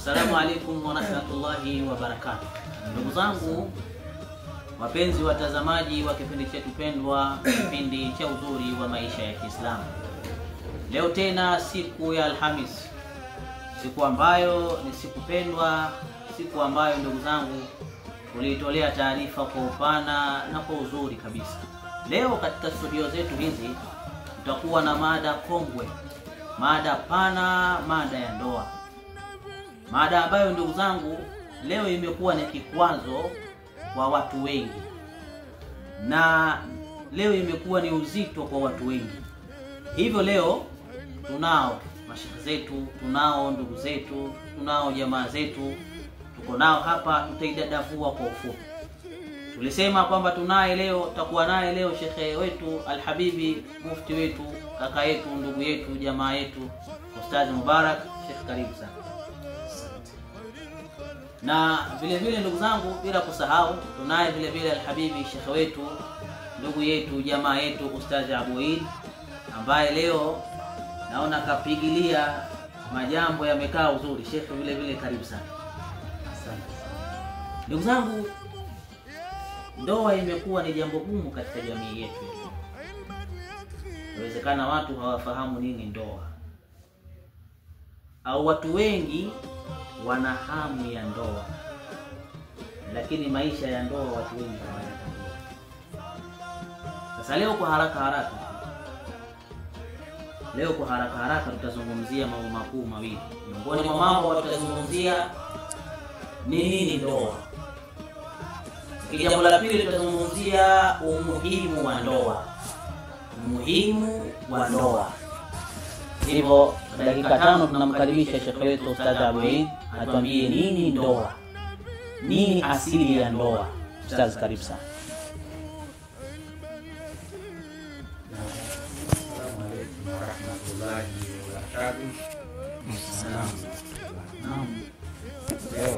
Assalamu alaikum wa rahmatullahi wa barakatuh. Ndugu zangu wapenzi watazamaji wa kipindi chetu pendwa, kipindi cha uzuri wa maisha ya Kiislamu. Leo tena siku ya Alhamis, siku ambayo ni siku pendwa, siku ambayo ndugu zangu tulitolea taarifa kwa upana na kwa uzuri kabisa. Leo katika studio zetu hizi tutakuwa na mada kongwe, mada pana, mada ya ndoa. Mada ambayo ndugu zangu leo imekuwa ni kikwazo kwa watu wengi, na leo imekuwa ni uzito kwa watu wengi. Hivyo leo tunao mashaka zetu, tunao ndugu zetu, tunao jamaa zetu, tuko nao hapa, tutaidadavua kwa ufupi. Tulisema kwamba tunaye leo, tutakuwa naye leo shekhe wetu Alhabibi, mufti wetu, kaka yetu, ndugu yetu, jamaa yetu, Ustadh Mubarak. Sheikh, karibu sana. Na vile vile ndugu zangu, bila kusahau tunaye vile vile Alhabibi, shekhe wetu, ndugu yetu, jamaa yetu, Ustadh Abuid, ambaye leo naona kapigilia majambo yamekaa uzuri. Shekhe, vile vile karibu sana. Asante. Ndugu zangu, ndoa imekuwa ni jambo gumu katika jamii yetu. Inawezekana watu hawafahamu nini ndoa, au watu wengi wana hamu ya ndoa, lakini maisha ya ndoa watu wengi hawayatambui. Sasa leo kwa haraka haraka tutazungumzia mambo makuu mawili. Miongoni mwa mambo tutazungumzia ni nini ndoa. Jambo la pili tutazungumzia umuhimu wa ndoa. Umuhimu wa ndoa. Hivyo dakika 5 tunamkaribisha shekhe wetu Ustadh Abuid atuambie nini ndoa, nini asili ya ndoa. Ustadh, karibu sana. Assalamu alaykum wa rahmatullahi wa barakatuh. Leo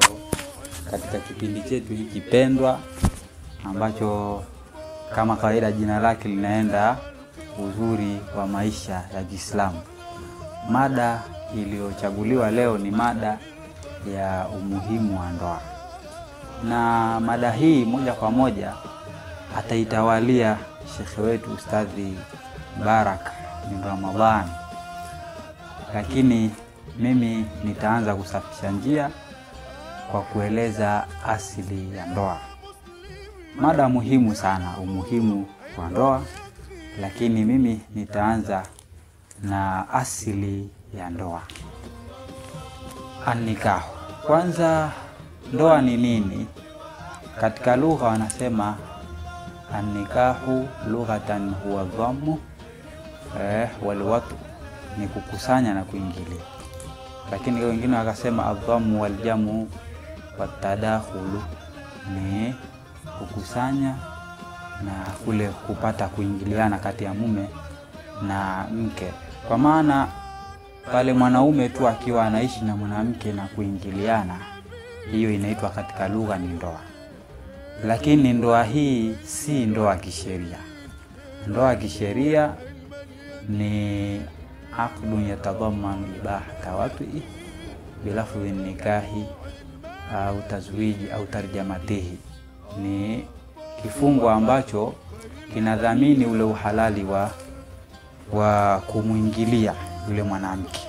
katika kipindi chetu hiki pendwa ambacho kama kawaida jina lake linaenda uzuri wa maisha ya Kiislamu, mada iliyochaguliwa leo ni mada ya umuhimu wa ndoa. Na mada hii moja kwa moja ataitawalia shekhe wetu Ustadhi Barak bin Ramadhan, lakini mimi nitaanza kusafisha njia kwa kueleza asili ya ndoa. Mada muhimu sana, umuhimu wa ndoa, lakini mimi nitaanza na asili ya ndoa. An-nikahu. Kwanza, ndoa ni nini? Katika lugha wanasema an-nikahu lughatan huwa dhammu wal watu, ni kukusanya na kuingilia. Lakini wengine wakasema adhamu wal jamu watadakhulu, ni kukusanya na kule kupata kuingiliana kati ya mume na mke. Kwa maana pale mwanaume tu akiwa anaishi na mwanamke na kuingiliana, hiyo inaitwa katika lugha ni ndoa. Lakini ndoa hii si ndoa kisheria. Ndoa kisheria ni aqdun yatadhammanu ibahata wat'i bilafdhi nikahi au tazwiji au tarjamatihi. Ni kifungo ambacho kinadhamini ule uhalali wa kumuingilia yule mwanamke,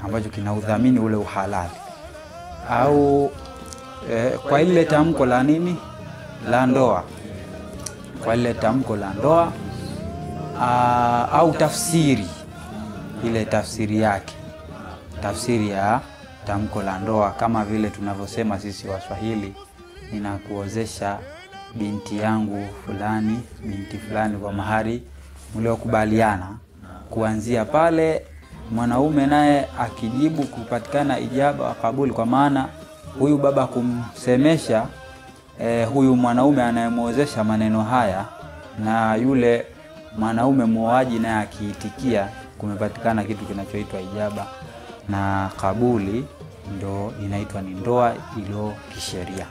ambacho kinaudhamini ule uhalali, au kwa ile tamko la nini, la ndoa, kwa ile tamko la ndoa, au tafsiri, ile tafsiri yake, tafsiri ya tamko la ndoa. Kama vile tunavyosema sisi Waswahili, ninakuozesha binti yangu fulani, binti fulani kwa mahari mliokubaliana. Kuanzia pale mwanaume naye akijibu kupatikana ijaba wa kabuli, kwa maana huyu baba kumsemesha huyu mwanaume anayemuozesha maneno haya, na yule mwanaume muoaji naye akiitikia, kumepatikana kitu kinachoitwa ijaba na kabuli, ndo inaitwa ni ndoa ilo kisheria.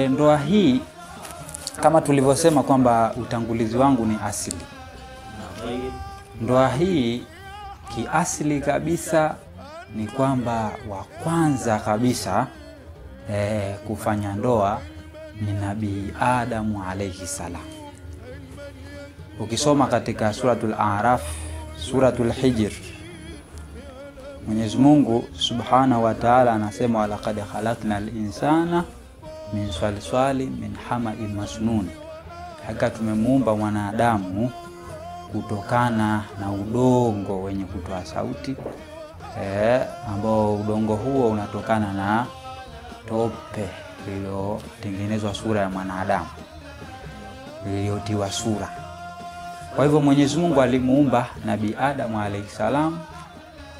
Ndoa hii kama tulivyosema kwamba utangulizi wangu ni asili. Ndoa hii kiasili kabisa ni kwamba wa kwanza kabisa kufanya ndoa ni Nabii Adamu alayhi salam. Ukisoma katika suratul A'raf, suratul Hijr, Mwenyezi Mungu Subhanahu wa Ta'ala anasema walaqad khalaqnal insana min salsali min hama'in masnun, hakika tumemuumba mwanadamu kutokana na udongo wenye kutoa sauti, ambao udongo huo unatokana na tope lililotengenezwa sura ya mwanadamu, liliotiwa sura. Kwa hivyo Mwenyezi Mungu alimuumba Nabii Adamu alayhi salam,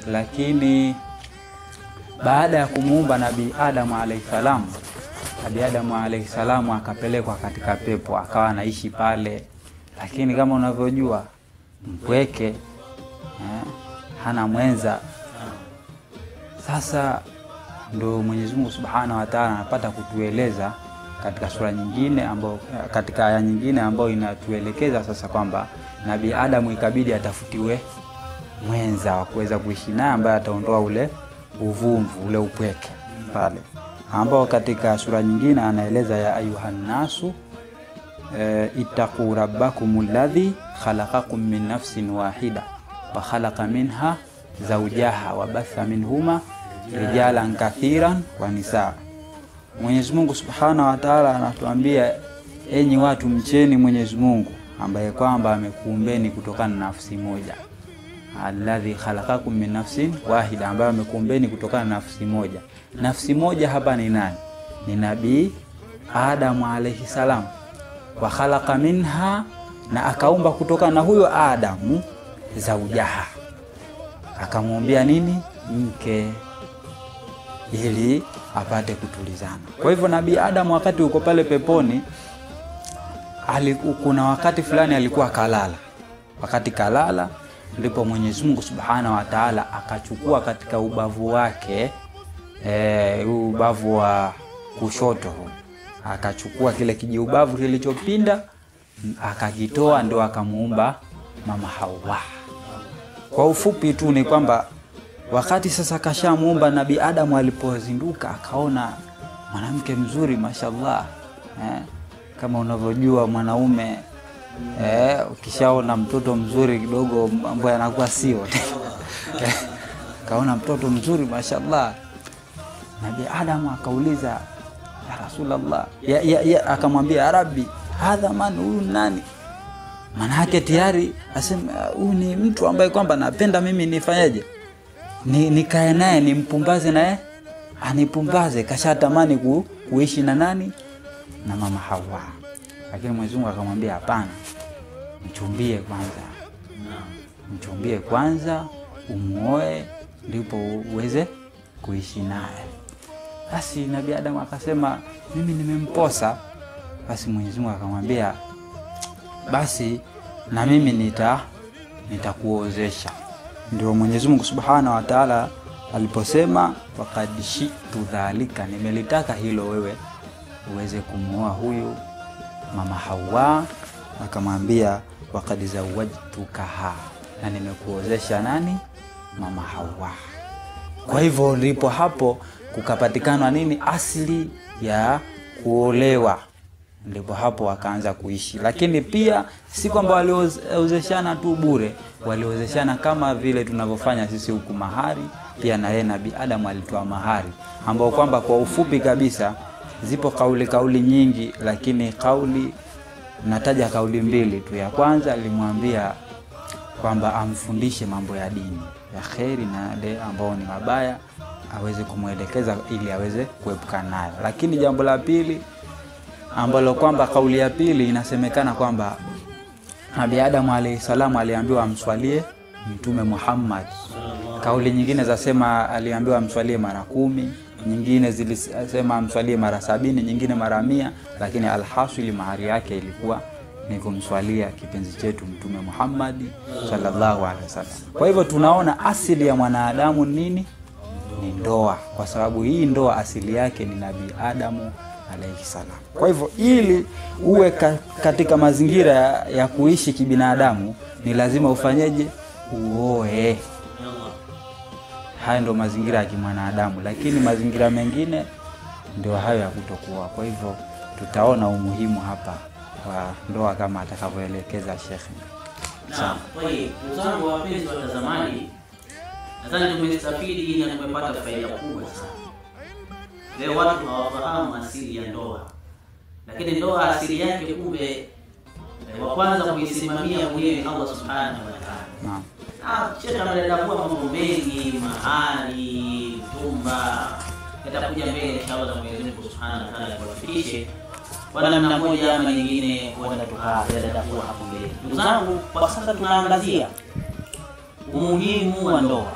lakini baada ya kumuumba Nabii Adamu alayhi salam, Nabii Adamu alayhi salam akapelekwa katika pepo, akawa anaishi pale. Lakini kama unavyojua mpweke, hana mwenza. Sasa ndo Mwenyezi Mungu Subhanahu wa Ta'ala anapata kutueleza katika sura nyingine, ambao katika aya nyingine ambayo inatuelekeza sasa kwamba Nabii Adamu ikabidi atafutiwe mwenza wa kuweza kuishi naye, ambaye ataondoa ule uvumvu, ule upweke pale, ambao katika sura nyingine anaeleza ya ayuhan nasu ittaqu rabbakumul ladhi khalaqakum min nafsin wahida wa khalaqa minha zawjaha wa batha minhuma rijalan kathiran wa nisaa. Mwenyezi Mungu Subhanahu wa Ta'ala anatuambia, enyi watu mcheni Mwenyezi Mungu ambaye kwamba amekuumbeni kutokana na nafsi moja. Alladhi khalaqakum min nafsin wahida, ambaye amekuumbeni kutokana na nafsi moja. Nafsi moja hapa ni nani? Ni Nabii Adamu alayhi salam. Wa khalaqa minha, na akaumba kutokana na huyo Adamu zawjaha, akamuumbia nini? Mke, ili apate kutulizana. Kwa hivyo Nabii Adamu wakati uko pale peponi, kuna wakati fulani alikuwa kalala. Wakati kalala ndipo Mwenyezi Mungu Subhanahu wa Ta'ala akachukua katika ubavu wake, ubavu wa kushoto, akachukua kile kijiubavu kilichopinda akakitoa, ndio akamuumba mama Hawa. Kwa ufupi tu ni kwamba wakati sasa kashamuumba Nabii Adamu, alipozinduka akaona mwanamke mzuri mashallah, kama unavyojua mwanaume ukishaona mtoto mzuri kidogo mambo yanakuwa sio. Kaona mtoto mzuri mashallah, Nabii Adamu akauliza ya Rasulullah, akamwambia ya Rabbi, hadha man, huyu nani? Maana yake tayari asema huyu ni mtu ambaye kwamba napenda mimi nifanyaje, nikae naye nimpumbaze naye anipumbaze. Kashatamani kuishi na nani? Na mama Hawa. Lakini Mwenyezi Mungu akamwambia hapana, mchumbie kwanza umuoe, ndipo uweze kuishi naye. Basi Nabii Adamu akasema mimi nimemposa. Basi Mwenyezi Mungu akamwambia basi na mimi nitakuozesha. Ndio Mwenyezi Mungu Subhanahu wa Ta'ala aliposema waqad shi'tu dhalika, nimelitaka hilo wewe uweze kumuoa huyu mama Hawa. Akamwambia waqad zawajtukaha, na nimekuozesha nani? Mama Hawa. Kwa hivyo ndipo hapo kukapatikana nini? Asili ya kuolewa. Ndipo hapo wakaanza kuishi. Lakini pia si kwamba waliozeshana tu bure, waliozeshana kama vile tunavyofanya sisi huku mahari. Pia na yeye Nabii Adamu alitoa mahari, ambao kwamba kwa ufupi kabisa zipo kauli nyingi, lakini nataja kauli mbili tu. Ya kwanza alimwambia kwamba amfundishe mambo ya dini ya kheri na yale ambao ni mabaya aweze kumuelekeza ili aweze kuepukana nayo. Lakini jambo la pili ambalo kwamba kauli ya pili inasemekana kwamba Nabii Adamu alayhi salamu aliambiwa amswalie Mtume Muhammad. Kauli nyingine zasema aliambiwa amswalie mara 10, nyingine zilisema amswalie mara 70, nyingine mara 100, lakini alhasili mahari yake ilikuwa ni kumswalia kipenzi chetu Mtume Muhammad sallallahu alaihi wasallam. Kwa hivyo tunaona asili ya mwanadamu nini? Ni ndoa, kwa sababu hii ndoa asili yake ni Nabii Adamu alayhi salam. Kwa hivyo ili uwe katika mazingira ya kuishi kibinadamu ni lazima ufanyeje? Uoe. haya ndio mazingira ya kimwanadamu, lakini mazingira mengine ndio hayo ya kutokuwa. Kwa hivyo tutaona umuhimu hapa wa ndoa kama atakavyoelekeza Sheikh. Naam, kwa hiyo wazangu wapenzi watazamaji, nadhani tumestafidi na tumepata faida kubwa sana. Leo watu hawafahamu asili ya ndoa, lakini ndoa asili yake kumbe wa kwanza kuisimamia mwenyewe Allah Subhanahu wa Ta'ala. Naam. Sheikh anadadavua mambo mengi, mahali, tumba, yatakuja mbele inshallah na Mwenyezi Mungu Subhanahu wa Ta'ala kuwafikishe kwa namna moja ama nyingine, huenda tukadadavua hapo mbele. Ndugu zangu, kwa sasa tunaangazia umuhimu wa ndoa,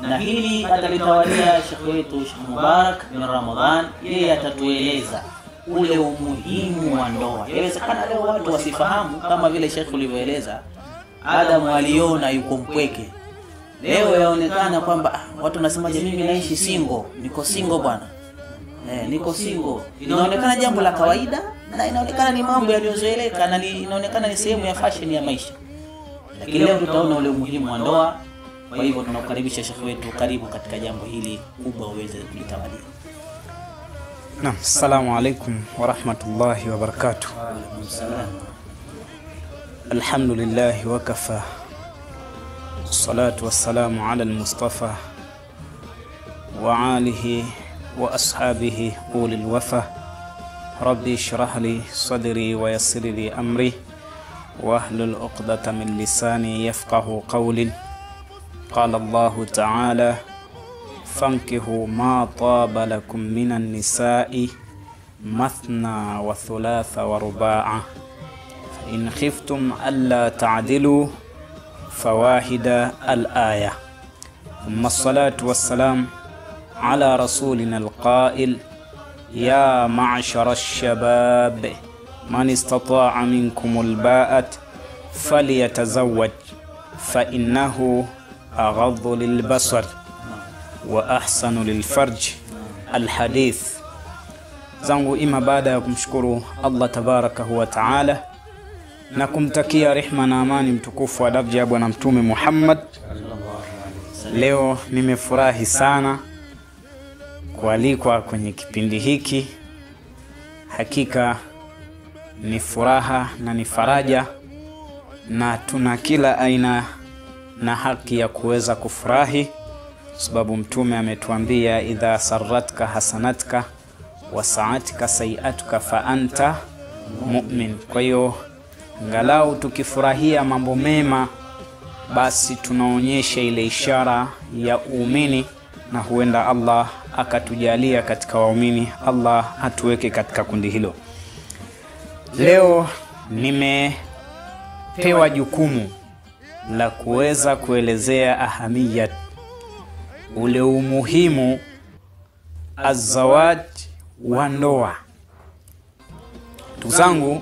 na hili atalitawalia Sheikh wetu Sheikh Mubarak bin Ramadhan. Yeye atatueleza ule umuhimu wa ndoa. Yawezekana leo watu wasifahamu, kama vile Sheikh ulivyoeleza, Adam aliona yuko mpweke. Leo yaonekana kwamba watu nasema mimi naishi single, niko single bwana. Niko single. Inaonekana jambo la kawaida na inaonekana ni mambo yaliyozoeleka na inaonekana ni sehemu ya fashion ya maisha. Lakini leo tutaona ule umuhimu wa ndoa. Kwa hivyo tunakukaribisha Sheikh wetu, karibu katika jambo hili kubwa uweze kulitawalia. Naam, assalamu alaykum wa rahmatullahi wa barakatuh. Wa alaykum salaam. Alhamdulillah wa kafa. Salatu wassalamu ala al-Mustafa wa alihi wa ashabihi ulil wafa. Rabbi ishrah li sadri wa yassir li amri wahlul 'uqdatan min lisani yafqahu qawli. Qala Allahu ta'ala: fankihu ma taba lakum minan nisa'i mathna wa thulatha wa ruba'a fa in khiftum alla ta'dilu fawahida al-aya. Thumma as-salatu was-salam ala rasulina al-qa'il: ya ma'shara ash-shabab man istata'a minkum al-ba'at falyatazawwaj fa innahu aghaddu lil-basar wa ahsanu lilfarj. Alhadith. Zangu ima baada ya kumshukuru Allah tabarakahu wa taala na kumtakia rehma na amani mtukufu wa daraja ya bwana mtume Muhammad, leo nimefurahi sana kualikwa kwenye kipindi hiki. Hakika ni furaha na ni faraja, na tuna kila aina na haki ya kuweza kufurahi, sababu mtume ametuambia idha sarratka hasanatka wa sa'atka sayi'atuka fa anta mu'min. Kwa hiyo ngalau tukifurahia mambo mema, basi tunaonyesha ile ishara ya uumini, na huenda Allah akatujalia katika waumini. Allah atuweke katika kundi hilo. Leo nimepewa jukumu la kuweza kuelezea ahamiyat, ule umuhimu azawaj wa ndoa. Tuzangu,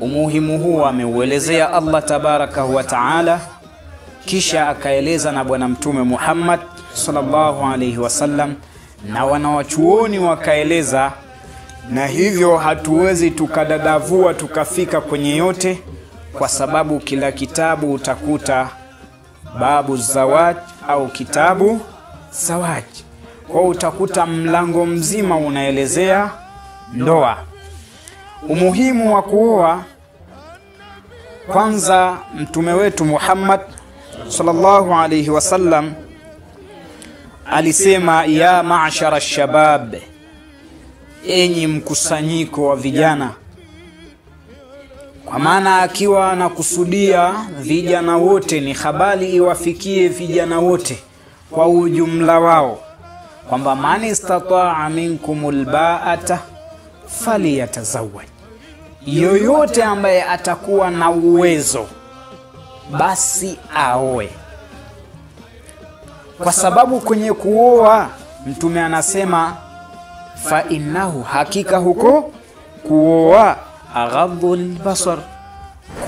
umuhimu huu ameuelezea Allah tabarakahu wa taala, kisha akaeleza na bwana mtume Muhammad sallallahu alayhi wasallam, na wanawachuoni wakaeleza, na hivyo hatuwezi tukadadavua tukafika kwenye yote, kwa sababu kila kitabu utakuta babu zawaj au kitabu zawaj. Kwa utakuta mlango mzima unaelezea ndoa. Umuhimu wa kuoa, kwanza mtume wetu Muhammad sallallahu alayhi wasallam alisema ya ma'shara shabab, enyi mkusanyiko wa vijana. Kwa maana akiwa anakusudia vijana wote, ni habari iwafikie vijana wote kwa ujumla wao, kwamba man istata'a minkumul ba'ata falyatazawwaj, yoyote ambaye atakuwa na uwezo basi aoe. Kwa sababu kwenye kuoa mtume anasema fa innahu, hakika huko kuoa, aghaddu lilbasar,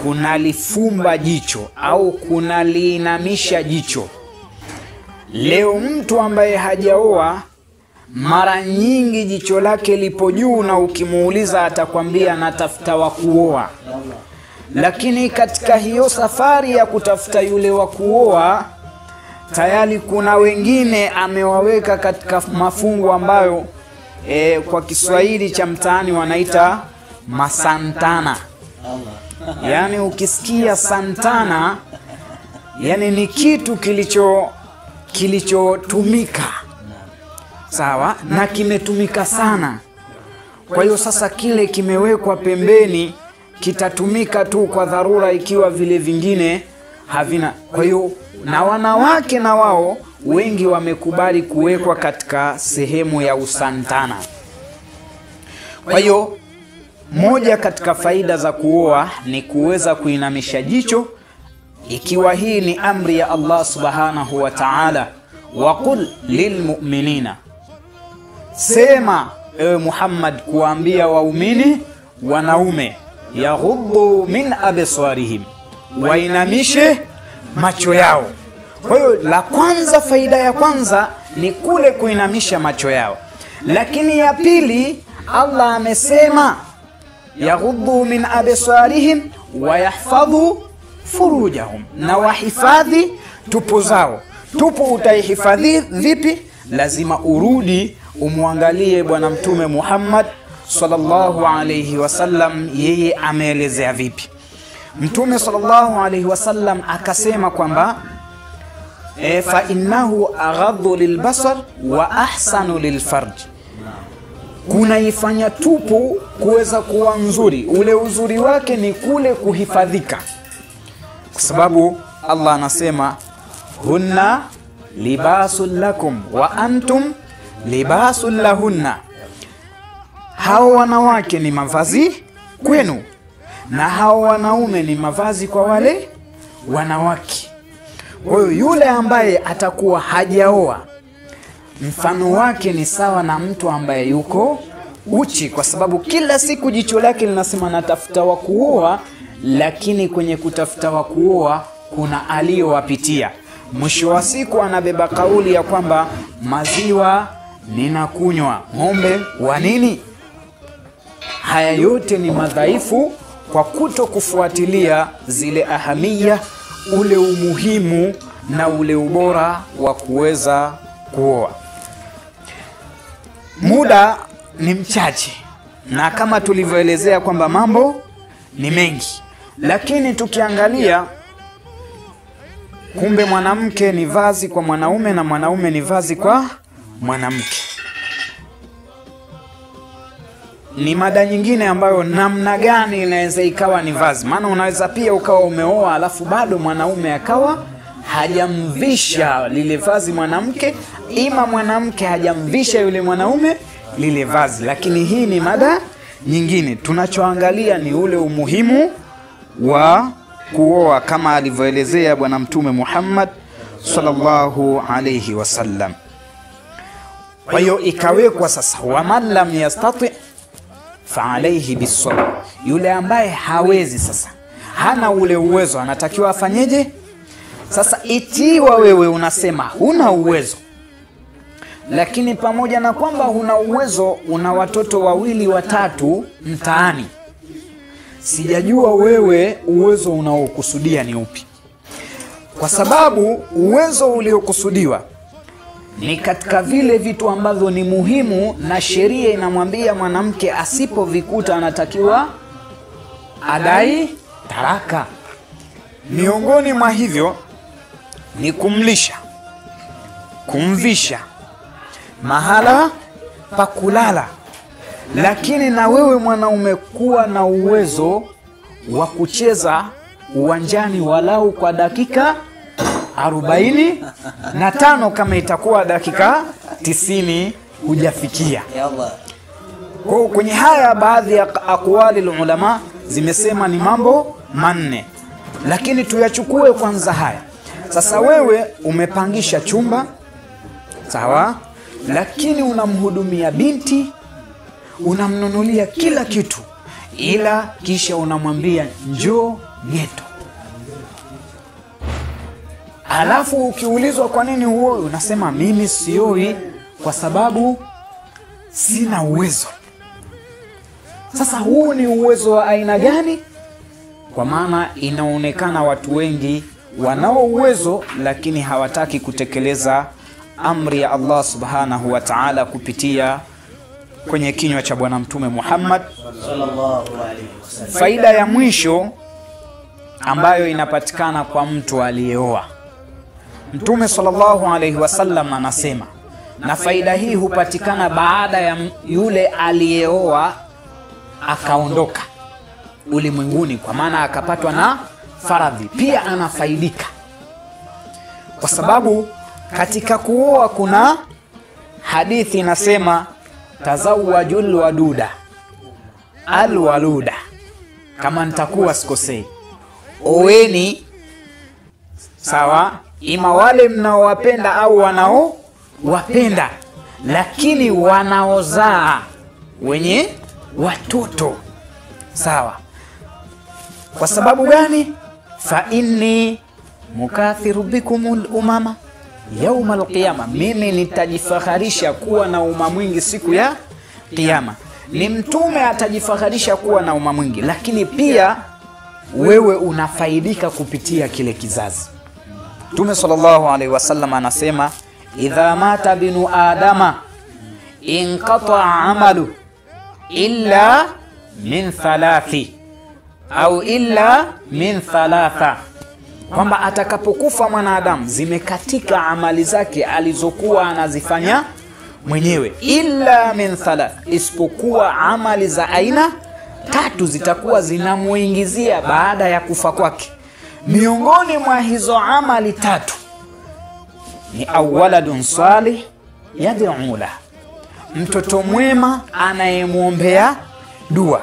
kunalifumba jicho au kunaliinamisha jicho. Leo mtu ambaye hajaoa, mara nyingi jicho lake lipo juu, na ukimuuliza atakwambia natafuta wa kuoa. Lakini katika hiyo safari ya kutafuta yule wa kuoa, tayari kuna wengine amewaweka katika mafungo ambayo kwa Kiswahili cha mtaani wanaita masantana. Yani ukisikia santana, yani ni kitu kilichotumika, sawa, na kimetumika sana. Kwa hiyo sasa kile kimewekwa pembeni, kitatumika tu kwa dharura ikiwa vile vingine havina. Kwa hiyo na wanawake na wao wengi wamekubali kuwekwa katika sehemu ya usantana. Kwa hiyo moja katika faida za kuoa ni kuweza kuinamisha jicho, ikiwa hii ni amri ya Allah subhanahu wa ta'ala. Waqul lilmu'minina, sema ewe Muhammad kuambia waumini wanaume, yaghuddu min absarihim, wainamishe macho yao. Kwa hiyo la kwanza, faida ya kwanza ni kule kuinamisha macho yao. Lakini ya pili, Allah amesema yaghuddu min absarihim wa yahfadhu furujahum, na wahifadhi tupu zao. Tupu utaihifadhi vipi? Lazima urudi umwangalie Bwana Mtume Muhammad sallallahu alayhi wasallam, yeye ameelezea vipi. Mtume sallallahu alayhi wasallam akasema kwamba fa innahu aghaddu lilbasar wa ahsanu lilfarj, kunaifanya tupu kuweza kuwa nzuri. Ule uzuri wake ni kule kuhifadhika, kwa sababu Allah anasema hunna libasul lakum wa antum libasul lahunna, hao wanawake ni mavazi kwenu na hao wanaume ni mavazi kwa wale wanawake. Kwa hiyo yule ambaye atakuwa hajaoa, mfano wake ni sawa na mtu ambaye yuko uchi, kwa sababu kila siku jicho lake linasema natafuta wa kuoa, lakini kwenye kutafuta wa kuoa kuna aliyowapitia. Mwisho wa siku anabeba kauli ya kwamba maziwa ninakunywa, ng'ombe wa nini? Haya yote ni madhaifu kwa kuto kufuatilia zile ahamia, ule umuhimu na ule ubora wa kuweza kuoa. Muda ni mchache, na kama tulivyoelezea kwamba mambo ni mengi, lakini tukiangalia, kumbe mwanamke ni vazi kwa mwanaume na mwanaume ni vazi kwa mwanamke. Ni mada nyingine ambayo namna gani inaweza ikawa ni vazi. Maana unaweza pia ukawa umeoa alafu bado mwanaume akawa hajamvisha lile vazi mwanamke, ima mwanamke hajamvisha yule mwanaume lile vazi. Lakini hii ni mada nyingine. Tunachoangalia ni ule umuhimu wa kuoa kama alivyoelezea Bwana Mtume Muhammad sallallahu alayhi wasallam. Kwa hiyo ikawekwa sasa, wa man lam yastati fa alayhi bisabr, yule ambaye hawezi, sasa hana ule uwezo, anatakiwa afanyeje? Sasa itiwa wewe unasema huna uwezo, lakini pamoja na kwamba huna uwezo, una watoto 2 watatu mtaani, sijajua wewe uwezo unaokusudia ni upi, kwa sababu uwezo uliokusudiwa ni katika vile vitu ambavyo ni muhimu, na sheria inamwambia mwanamke asipovikuta anatakiwa adai taraka. Miongoni mwa hivyo ni kumlisha, kumvisha, mahala pa kulala. Lakini na wewe mwanaume kuwa na uwezo wa kucheza uwanjani walau kwa dakika 45 kama itakuwa dakika 90 hujafikia. Kwa kwenye haya baadhi ya aqwali ulama zimesema ni mambo 4, lakini tuyachukue kwanza haya. Sasa wewe umepangisha chumba, sawa, lakini unamhudumia binti, unamnunulia kila kitu, ila kisha unamwambia njoo geto. Alafu ukiulizwa kwa nini huoi, unasema mimi sioi kwa sababu sina uwezo. Sasa huu ni uwezo wa aina gani? Kwa maana inaonekana watu wengi wanao uwezo lakini hawataki kutekeleza amri ya Allah subhanahu wa ta'ala kupitia kwenye kinywa cha bwana mtume Muhammad sallallahu alaihi wasallam. Faida ya mwisho ambayo inapatikana kwa mtu aliyeoa, Mtume sallallahu alaihi wasallam anasema, na faida hii hupatikana baada ya yule aliyeoa akaondoka ulimwenguni, kwa maana akapatwa na faradhi, pia anafaidika, kwa sababu katika kuoa kuna hadithi inasema tazawwajul waduda alwaluda, kama nitakuwa sikosei, oweni sawa, ima wale mnaowapenda au wanaowapenda, lakini wanaozaa wenye watoto sawa. Kwa sababu gani? Fa inni mukathiru bikumul umama yauma alqiyama, mimi nitajifakharisha kuwa na umma mwingi siku ya kiyama. Ni mtume atajifakharisha kuwa na umma mwingi, lakini pia wewe unafaidika kupitia kile kizazi. Mtume sallallahu alaihi wasallam anasema, idha mata binu adama inqata amalu illa min thalathi au illa min thalatha, kwamba atakapokufa mwanadamu zimekatika amali zake alizokuwa anazifanya mwenyewe, illa min thalath, isipokuwa amali za aina tatu zitakuwa zinamuingizia baada ya kufa kwake. Miongoni mwa hizo amali tatu ni awaladun salih yad'u la, mtoto mwema anayemuombea dua.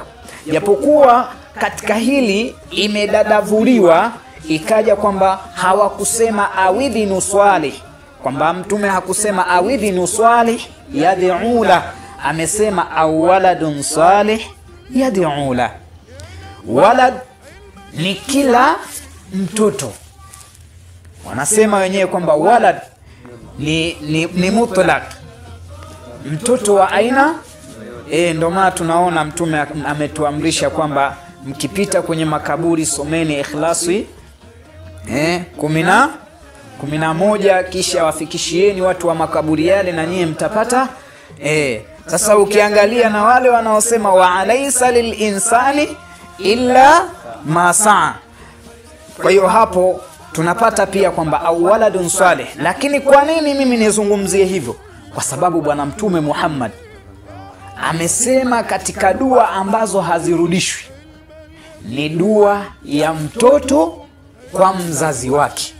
Japokuwa katika hili imedadavuliwa ikaja kwamba hawakusema awidhinu salih, kwamba mtume hakusema awidhinu salih yad'u la, amesema awaladun salih yad'u la. Walad ni kila mtoto, wanasema wenyewe kwamba walad ni mutlaq, mtoto wa aina ndio maana tunaona mtume ametuamrisha kwamba mkipita kwenye makaburi someni Ikhlasi 11 kisha wafikishieni watu wa makaburi yale na nyie mtapata. Sasa ukiangalia na wale wanaosema wa alaysa lil insani illa ma saa, kwa hiyo hapo tunapata pia kwamba awaladun salih. Lakini kwa nini mimi nizungumzie hivyo? Kwa sababu bwana mtume Muhammad amesema katika dua ambazo hazirudishwi ni dua ya mtoto kwa mzazi wake.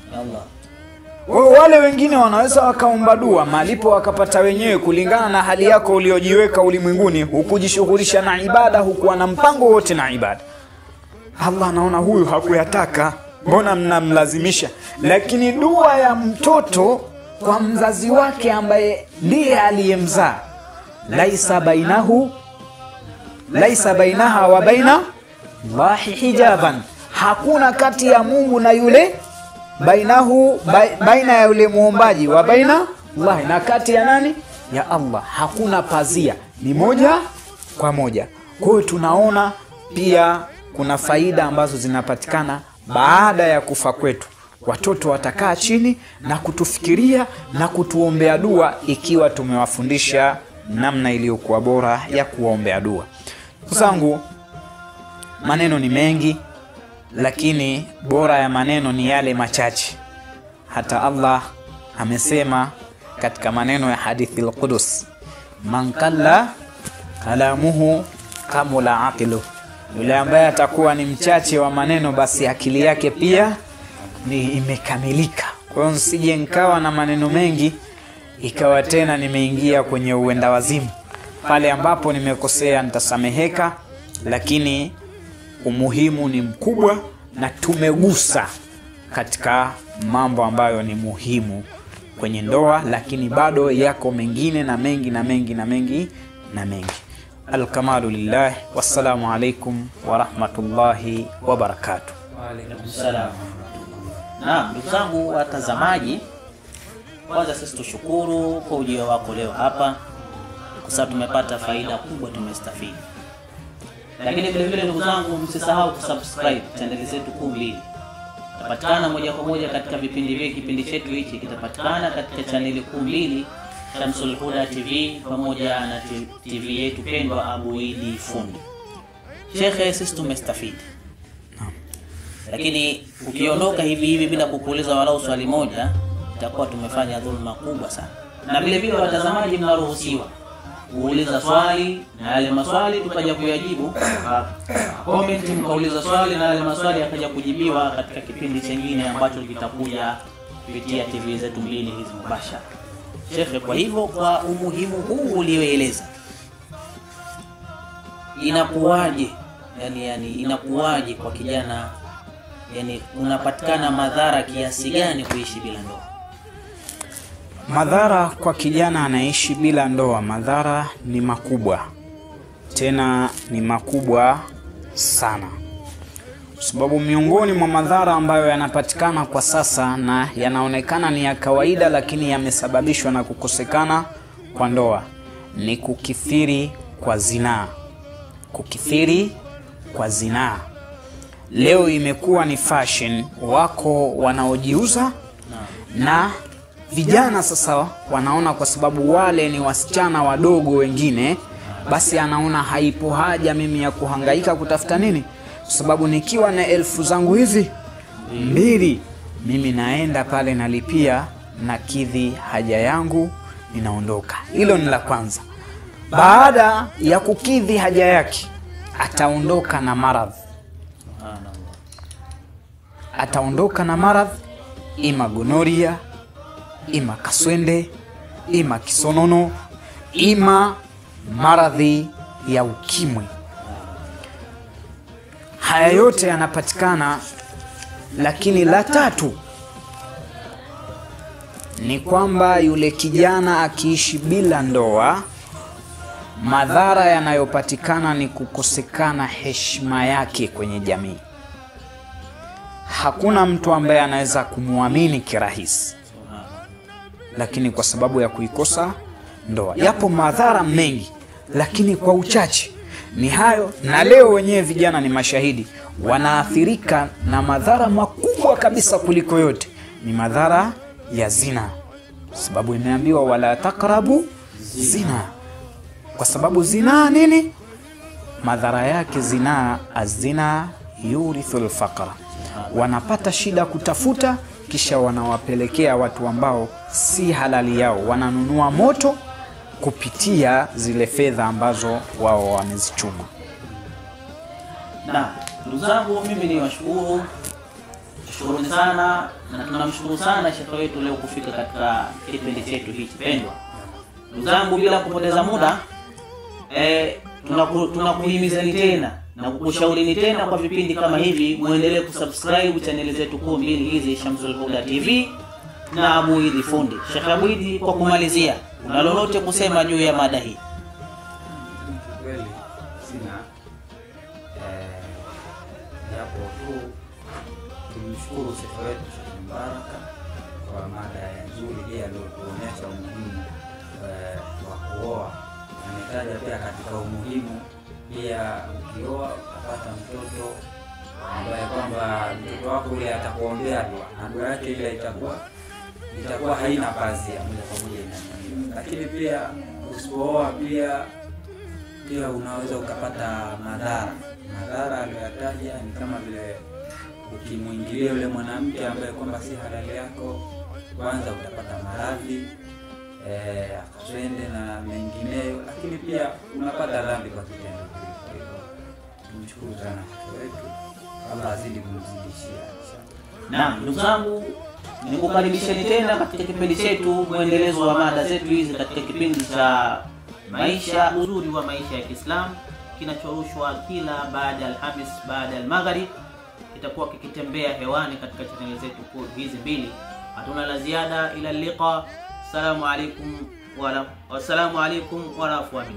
Wale wengine wanaweza wakaomba dua malipo wakapata wenyewe kulingana na hali yako uliojiweka ulimwenguni, hukujishughulisha na ibada, hukuwa na mpango wote na ibada. Allah anaona huyu hakuyataka, mbona mnamlazimisha? Lakini dua ya mtoto kwa mzazi wake ambaye ndiye aliyemzaa, laisa bainaha wa baina Allahi hijaban, hakuna kati ya Mungu na yule baina ya yule muombaji wa baina Allah, na kati ya nani? Ya Allah, hakuna pazia, ni moja kwa moja. Kwa hiyo tunaona pia kuna faida ambazo zinapatikana baada ya kufa kwetu. Watoto watakaa chini na kutufikiria na kutuombea dua ikiwa tumewafundisha namna iliyokuwa bora ya kuombea dua. Kusangu, maneno ni mengi, lakini bora ya maneno ni yale machache. Hata Allah amesema katika maneno ya hadithi al-Qudus, man qalla kalamuhu kamula aqilu, yule ambaye atakuwa ni mchache wa maneno basi akili yake pia ni imekamilika. Kwa hiyo nsije nikawa na maneno mengi ikawa tena nimeingia kwenye uenda wazimu. Pale ambapo nimekosea nitasameheka, lakini umuhimu ni mkubwa na tumegusa katika mambo ambayo ni muhimu kwenye ndoa, lakini bado yako mengine na mengi na mengi na mengi na mengi. Alkamalu lillah, wassalamu alaikum wa rahmatullahi wa barakatuh. Wa alaikum salam. Naam, ndugu zangu watazamaji, kwanza sisi tushukuru kwa ujio wako leo hapa, kwa sababu tumepata faida kubwa, tumestafidi. Lakini vile vile ndugu zangu, msisahau kusubscribe channel zetu kuu mbili. Patikana moja kwa moja katika vipindi vyake. Kipindi chetu hichi kitapatikana katika chaneli kuu mbili, Shamsul Huda TV pamoja na TV yetu pendwa Abu Idi Fundi. Shekhe, sisi tumestafidi. Lakini ukiondoka hivi hivi bila kukuuliza walau swali moja, itakuwa tumefanya dhulma kubwa sana. Na vile vile watazamaji mnaruhusiwa kuuliza swali, na yale maswali tukaja kuyajibu. Comment mkauliza swali na yale maswali yakaja kujibiwa katika kipindi kingine ambacho kitakuja kupitia TV zetu mbili hizi mubashara. Shekhe, kwa hivyo kwa umuhimu huu ulioeleza, inakuwaje? Yani inakuwaje kwa kijana, yani unapatikana madhara kiasi gani kuishi bila ndoa? Madhara kwa kijana anaishi bila ndoa, madhara ni makubwa, tena ni makubwa sana. Sababu miongoni mwa madhara ambayo yanapatikana kwa sasa na yanaonekana ni ya kawaida, lakini yamesababishwa na kukosekana kwa ndoa, ni kukithiri kwa zinaa. Kukithiri kwa zinaa leo imekuwa ni fashion. Wako wanaojiuza na vijana sasa wanaona kwa sababu wale ni wasichana wadogo wengine, basi anaona haipo haja mimi ya kuhangaika kutafuta nini, kwa sababu nikiwa na 1000 zangu hizi 2, mimi naenda pale nalipia na kidhi haja yangu, ninaondoka. Hilo ni la kwanza. Baada ya kukidhi haja yake, ataondoka na maradhi. Ataondoka na maradhi, ima gonoria, ima kaswende, ima kisonono, ima maradhi ya ukimwi. Haya yote yanapatikana. Lakini la tatu ni kwamba yule kijana akiishi bila ndoa, madhara yanayopatikana ni kukosekana heshima yake kwenye jamii. Hakuna mtu ambaye anaweza kumuamini kirahisi, lakini kwa sababu ya kuikosa ndoa. Yapo madhara mengi, lakini kwa uchache ni hayo. Na leo wenyewe vijana ni mashahidi, wanaathirika na madhara makubwa kabisa kuliko yote, ni madhara ya zina. Sababu imeambiwa wala takrabu zina. Kwa sababu zina nini? Madhara yake zina, azina yurithul faqra. Wanapata shida kutafuta, kisha wanawapelekea watu ambao si halali yao, wananunua moto kupitia zile fedha ambazo wao wamezichuma. Na ndugu zangu, mimi ni washukuru, shukrani sana, na tunamshukuru sana shekhe wetu leo kufika katika kipindi chetu hiki pendwa. Ndugu zangu, bila kupoteza muda, tunakuhimizani tena na kukushauri tena kwa vipindi kama hivi muendelee kusubscribe channel zetu kuu mbili hizi, Shamsul Huda TV na Abu Idi Fundi. Sheikh Abu Idi, kwa kumalizia, una lolote kusema juu ya mada hii? Kweli sina, japo tu tumshukuru Sheikh wetu Sheikh Mbaraka kwa mada nzuri hii aliyotuonyesha umuhimu wa kuoa. Ametaja pia katika umuhimu pia ukioa utapata mtoto ambaye kwamba mtoto wako ile atakuombea dua, na dua yake ile itakuwa haina pazia moja kwa moja inanyanyuka. Lakini pia usipooa pia unaweza ukapata madhara aliyotaja, ni kama vile ukimwingilia yule mwanamke ambaye kwamba si halali yako, kwanza utapata maradhi akaswende na mengineyo, lakini pia unapata dhambi kwa kitendo kile. Tumshukuru sana wetu, Allah azidi kumzidishia. Naam, ndugu zangu, nikukaribisheni tena katika kipindi chetu, muendelezo wa mada zetu hizi katika kipindi cha maisha, uzuri wa maisha ya Kiislamu, kinachorushwa kila baada ya Alhamis baada ya Maghrib. Kitakuwa kikitembea hewani katika channel zetu hizi mbili. Hatuna la ziada, ila liqa. Assalamu alaikum wa rahmatullahi wa barakatuh.